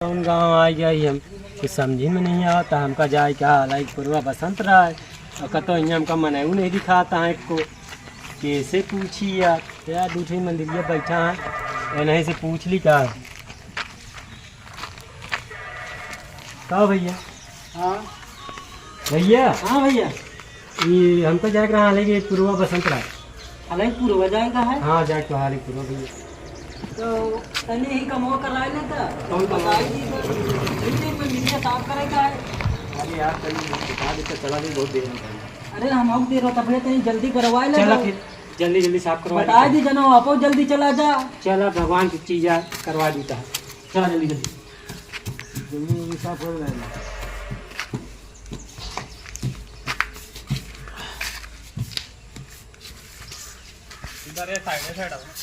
कौन गाँव आ गई हम कुछ समझी में नहीं आता। हमका जाए क्या लाइक पूर्वा बसंत रहा है और कतो यहाँ हमका मनाऊ नहीं दिखाता है को कैसे पूछी यार दूसरी मंदिर बैठा है नहीं से पूछ ली क्या भैया। हाँ भैया हाँ भैया, ये हमको जाए रहा हालांकि पूर्वा बसंत रहा हालांकि पूर्व जाएगा है हाँ जाए तो हाल पूर्वा भैया तो तनी ही कमो कराए लेता कौन बताई दी में मीडिया साफ करेगा है। अरे यार कहीं बता देते चला दे बहुत देर में अरे हम आउट दे रहा था भैया, तनी जल्दी करवाए ले चला फिर जल्दी जल्दी साफ करवा बता दी जनो आपो जल्दी चला जा। चला भगवान की चीज करवा देता है। चला जल्दी जल्दी जल्दी साफ हो जाएगा। इधर ये साइड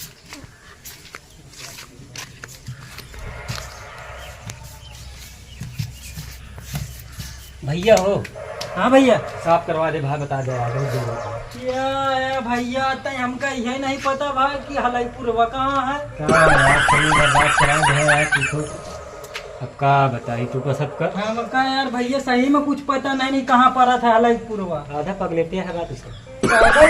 भैया हो। हाँ भैया, साफ करवा दे भाई बता दे क्या है भैया, तय हमका यही नहीं पता भाई कि हलाई पूर्वा कहाँ है। क्या यार सही बात करा दे यार तू तो अब का बताई तू को सब कर। हमका यार भैया सही में कुछ पता नहीं कहाँ पर था हलाई पूर्वा। आधा पगलेते है बात उसको पागल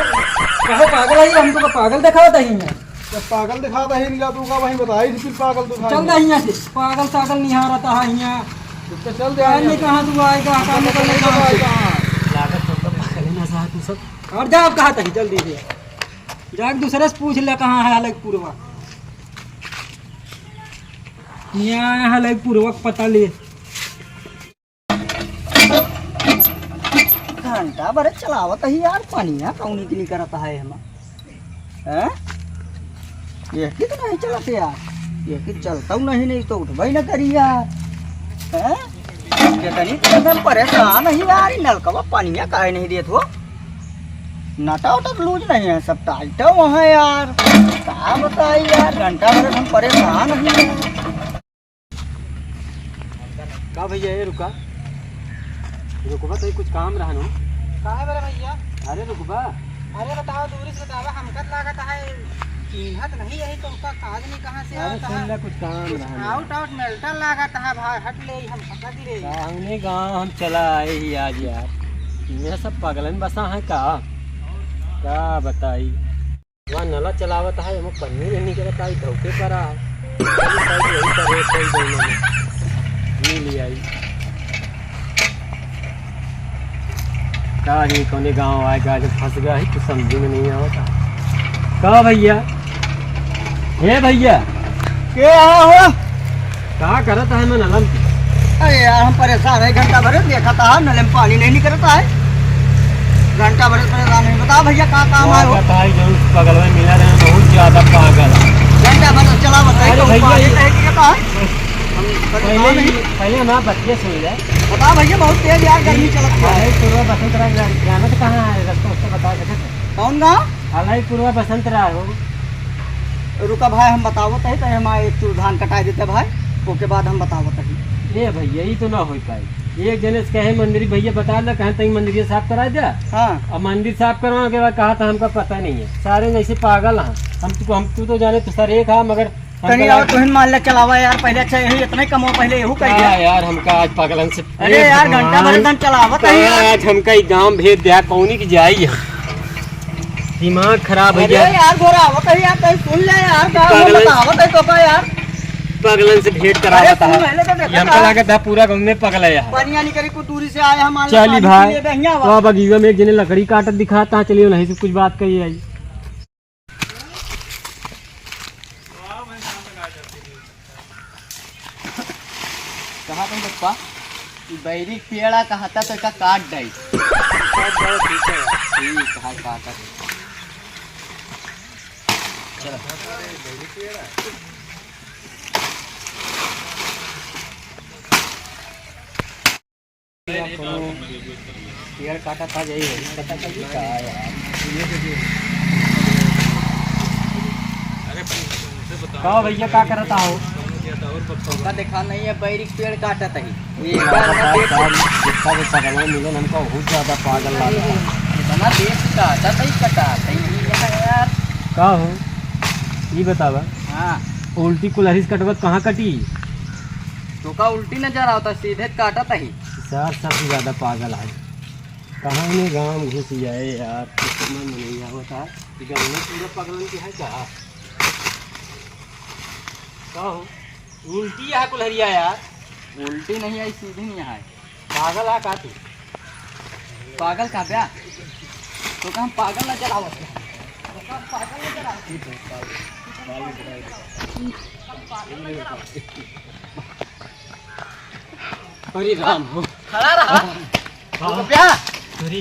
कहो पागल है, हमको तो पागल दिखाओ दही में। जब पागल दिखाता ही नहीं तू का वहीं बताई फिर पागल दिखा चल दही यहाँ से, पागल सागल नहीं आ रहा है यहाँ। तो चल नहीं कहाँ तू आएगा, कहाँ निकलने कहाँ से। लागत तो पागल ना सा तू सब। और जा कहा तक जल्दी से जाके दूसरे से पूछ ले कहाँ है अलग पूर्वा। यहाँ है अलग पूर्वक पता ले। घंटा भर चलावत ही यार, पानिया कौनी के लिए करता है हम हैं? ये कि तो नहीं चलते यार, ये कि चलता नहीं तो उठबई न करी यार हैं? कितनी तो परेशान है यार, नलकवा पानिया काहे नहीं देत हो। नाटा उटा लूज नहीं है, सब टाइट वहाँ यार। क्या बताई यार, घंटा भर हम परेशान है। का भैया ये रुका रुकबा तो कुछ काम रहा नो। काहे बरे भैया? अरे रुकबा अरे बताओ दूरी से बतावा, हमका लागत है चिन्हत नहीं है तो उसका काज नहीं कहाँ से अरे आता सुन है। ले कुछ काम रहा आउट आउट मेल्टर लागत है भाई, हट ले हम पकड़ ले। हमने गाँव हम चला आए ही आज यार। ये सब पागलन बसा है का क्या बताई। वहाँ नला चलावत है हम पन्नी नहीं करता है धोखे पर आई का नहीं कोने गाँव आएगा जब फंस गया ही तो समझ में नहीं आता। का भैया हे भैया क्या हो? कहा करता है मैं नलम की। अरे यार हम परेशान है, घंटा भर देखा था नल में पानी नहीं निकलता है, घंटा भर परेशान है। बताओ भैया कहाँ काम आए हो? जो बगल में मिला रहे बहुत ज्यादा पागल है। घंटा भर चला बताइए तो भैया पानी ये- नहीं गिरता है। हम परेशान नहीं। पहले हमारा बच्चे सुन जाए। बताओ भैया, बहुत तेज यार गर्मी चलती है। हालाई पूर्वा बसंत राय जाना तो कहाँ है रास्ता उसको बता सकते। कौन गाँव? हालाई पूर्वा बसंत राय हो। रुका भाई हम बतावत है, तो हमारे एक चूर धान कटाई देते भाई, उसके बाद हम बतावत है। ये भैया ही तो ना हो पाई। एक जने से कहे मंदिर भैया बता दे कहे तई मंदिर साफ करा दे। हाँ और मंदिर साफ करवाने के बाद कहा था हमका पता नहीं है। सारे जैसे पागल हैं हम तू तो जाने तो सर एक है मगर तनी और तुहन मान ले चलावा यार, पहले अच्छा यही इतना कमो पहले यहू कर दिया। यार हमका आज पागलन से अरे यार घंटा भर एकदम चलावत है यार। आज हमका ही गाँव भेज दिया कौनी की जाई दिमाग खराब है अरे यार। यार गोरा आवत है यार, कहीं सुन ले यार, क्या पागल है। बतावत है तो का यार। पागलन से भेंट करा अरे बता तू पहले तो देखा हमका था। लगा था पूरा गाँव में पगला है। पानिया नहीं करी कुछ दूरी से आए हम मान ले चली पानी भाई पी लेते हैं यहाँ तो अब अगीवा में एक जने लकड़ी काटत दिखाता चलिए नहीं से कुछ बात कही आई। कहा तुम बप्पा बैरी पेड़ा कहता तो का काट दई। ठीक है काटा। पेड़ काटा था यही है पता चलिए क्या यार। कहो भैया क्या करता हो? का देखा नहीं है, बैरी पेड़ काटा था ही मिलन हमको बहुत ज्यादा पागल लगा। इतना देश काटा था ही कटा था यार। का हो ये बतावा हाँ उल्टी कुल्हाड़ी से कटवत कहाँ कटी? तो का उल्टी नजर आता सीधे काटत ही सर सबसे ज़्यादा पागल है। कहाँ नहीं गाँव घुस जाए यार, कुछ समझ में नहीं आवता है कि गाँव में पूरा पागलन की है क्या हो? उल्टी है कुल्हरिया यार। उल्टी नहीं आई सीधी नहीं आई। पागल है का तू? पागल का ब्या तो का हम पागल नजर आवत है। अरे राम हो खड़ा रहा हाँ। ब्या